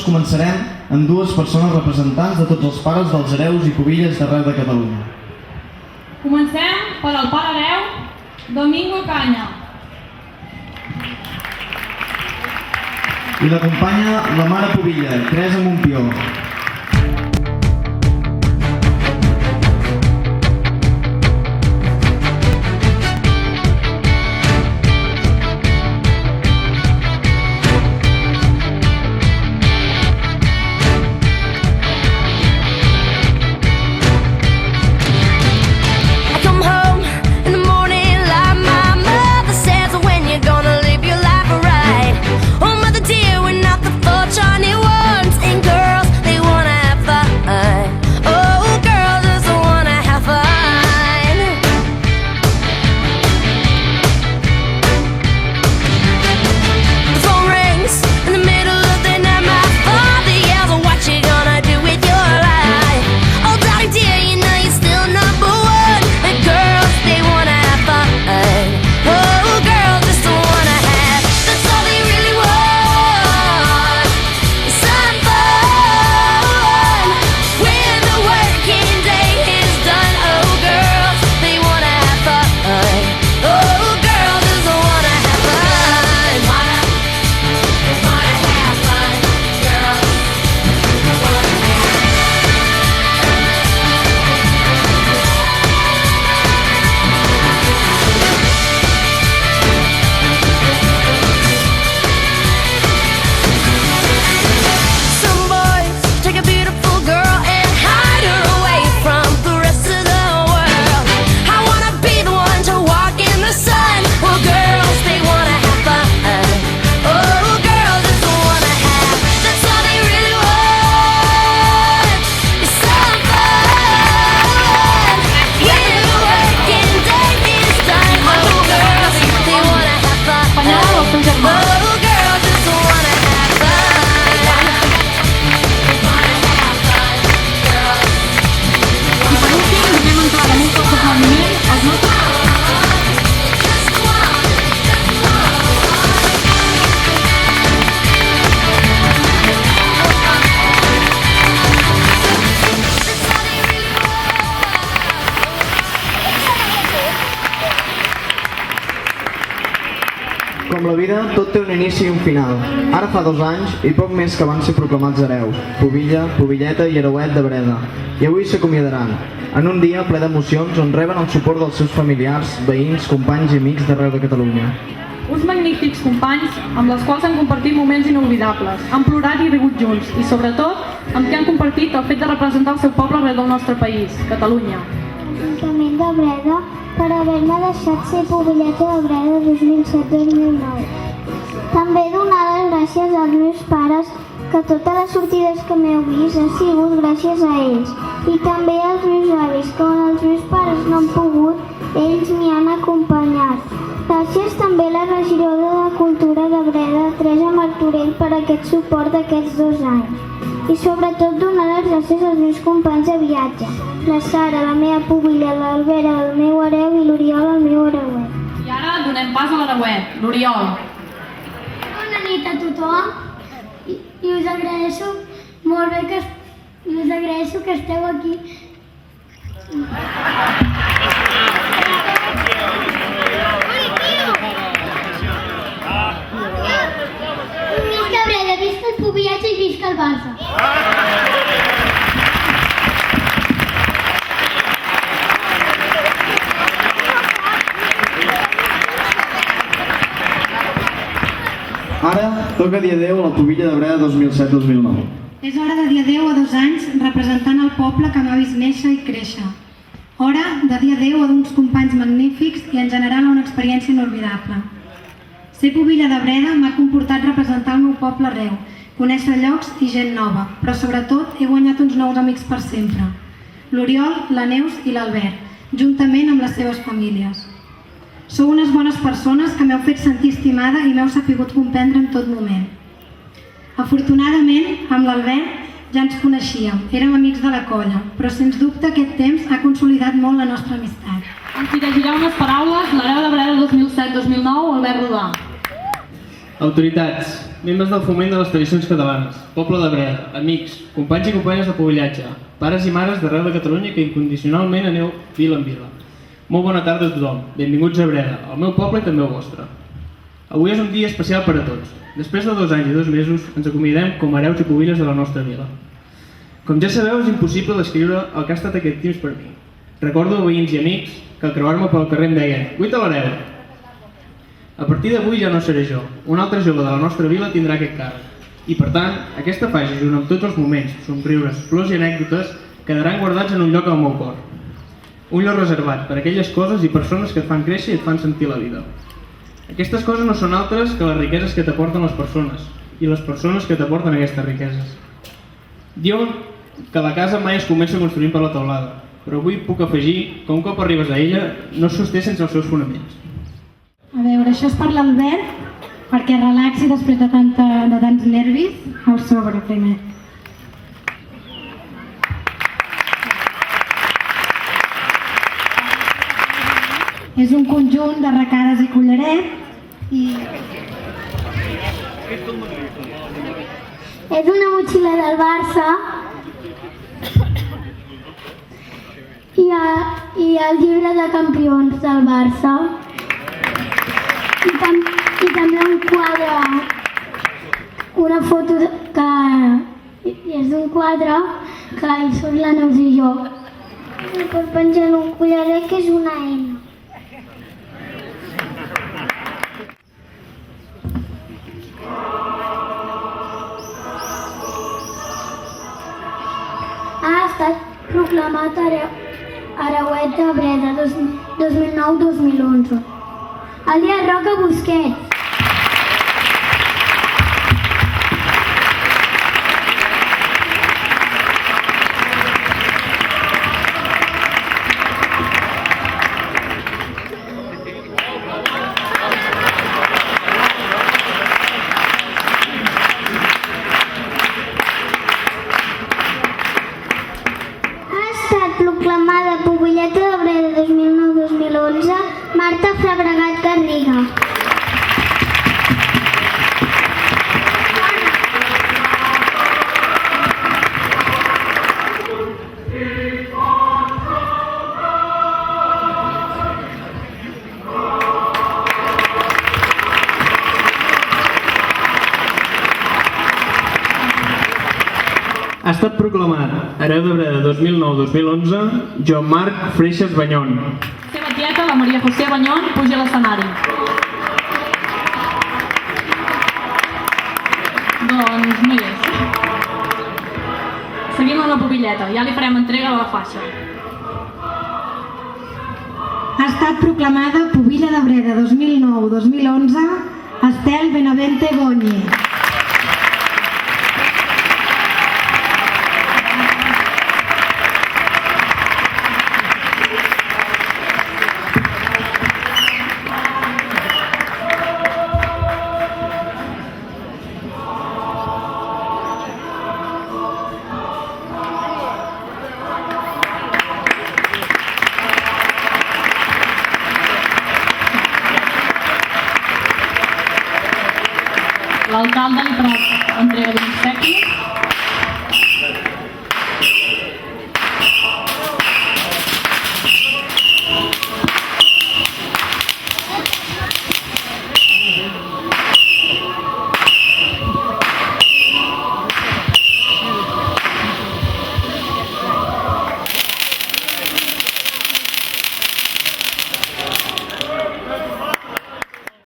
Començarem amb dues persones representants de tots els pares dels hereus i pubilles d'arreu de Catalunya. Comencem per al pare hereu, Domingo Caña. I l'acompanya la mare pubilla, Teresa Montpió. Com la vida, tot té un inici i un final. Ara fa 2 anys i poc més que van ser proclamats hereus, pubilla, pubilleta i hereuet de Breda. I avui s'acomiadaran, en un dia ple d'emocions on reben el suport dels seus familiars, veïns, companys i amics d'arreu de Catalunya. Uns magnífics companys amb els quals han compartit moments inoblidables, han plorat i rigut junts i, sobretot, amb qui han compartit el fet de representar el seu poble arreu del nostre país, Catalunya. L'Ajuntament de Breda per haver-me deixat ser pubilleta de Breda 2007-2009. També donar les gràcies als meus pares, que totes les sortides que m'heu vist ha sigut gràcies a ells. I també als meus avis, que quan els meus pares no han pogut, ells m'hi han acompanyat. Gràcies també a la regidora de Cultura de Breda, Teresa Martorell, per aquest suport d'aquests 2 anys. I sobretot donar les gràcies als meus companys de viatge, la Sara, la meva pubilla, l'Albera, el meu hereu i l'Oriol, el meu hereuet. I ara donem pas a l'hereuet, l'Oriol. Bona nit a tothom i us agraeixo molt bé que esteu aquí. Visca Breda, visca el pubillatge i visca el Barça. Ara toca dir adéu a la pubilla de Breda 2007-2009. És hora de dir adéu a 2 anys representant el poble que m'ha vist néixer i créixer. Hora de dir adéu a uns companys magnífics i en general a una experiència inolvidable. Ser pubilla de Breda m'ha comportat representar el meu poble arreu conèixer llocs i gent nova, però sobretot he guanyat uns nous amics per sempre. L'Oriol, la Neus i l'Albert, juntament amb les seves famílies. Sou unes bones persones que m'heu fet sentir estimada i m'heu sapigut comprendre en tot moment. Afortunadament, amb l'Albert ja ens coneixíem, érem amics de la colla, però sens dubte aquest temps ha consolidat molt la nostra amistat. Ens dirigirà unes paraules l'hereu de Breda 2007-2009, Albert Rodà. Autoritats, membres del Foment de les Tradicions Catalanes, poble de Breda, amics, companys i companyes de pobillatge, pares i mares d'arreu de Catalunya que incondicionalment aneu vila en vila. Molt bona tarda a tothom, benvinguts a Breda, al meu poble i també al vostre. Avui és un dia especial per a tots. Després de 2 anys i 2 mesos ens acomiadem com a hereus i pubilles de la nostra vila. Com ja sabeu, és impossible descriure el que ha estat aquest temps per mi. Recordo veïns i amics que al creuar-me pel carrer em deien «Guaita l'hereu!». A partir d'avui ja no seré jo. Un altre jove de la nostra vila tindrà aquest càrrec. I per tant, aquesta fase, junt amb tots els moments, somriures, plors i anècdotes, quedaran guardats en un lloc al meu cor. Un lloc reservat per a aquelles coses i persones que et fan créixer i et fan sentir la vida. Aquestes coses no són altres que les riqueses que t'aporten les persones i les persones que t'aporten aquestes riqueses. Diuen que la casa mai es comença construint per la teulada, però avui puc afegir que un cop arribes a ella no es sosté sense els seus fonaments. A veure, això és per l'Albert, perquè relaxi després de tants nervis, el sobre primer. És un conjunt de arracades i collaret i... És una motxilla del Barça i el llibre de campions del Barça i també un quadre, una foto que és d'un quadre que hi surt la Neus i jo. I per penjar un collaret que és una N. Ha estat proclamat hereuet de Breda 2009-2011. Alias Roca Busquets. Proclamada pobilleta de Breda 2009-2011, Marta Fabregat Garriga. Ha estat proclamat hereu de Breda 2009-2011 Joan Marc Freixas Banyón. La seva tieta, la Maria José Banyón, puja a l'escenari. Doncs no hi és. Seguim amb la pobilleta, ja li farem entrega de la faixa. Ha estat proclamada pubilla de Breda 2009-2011 Estel Benavente Goñi. L'alcalde li farà entrega d'un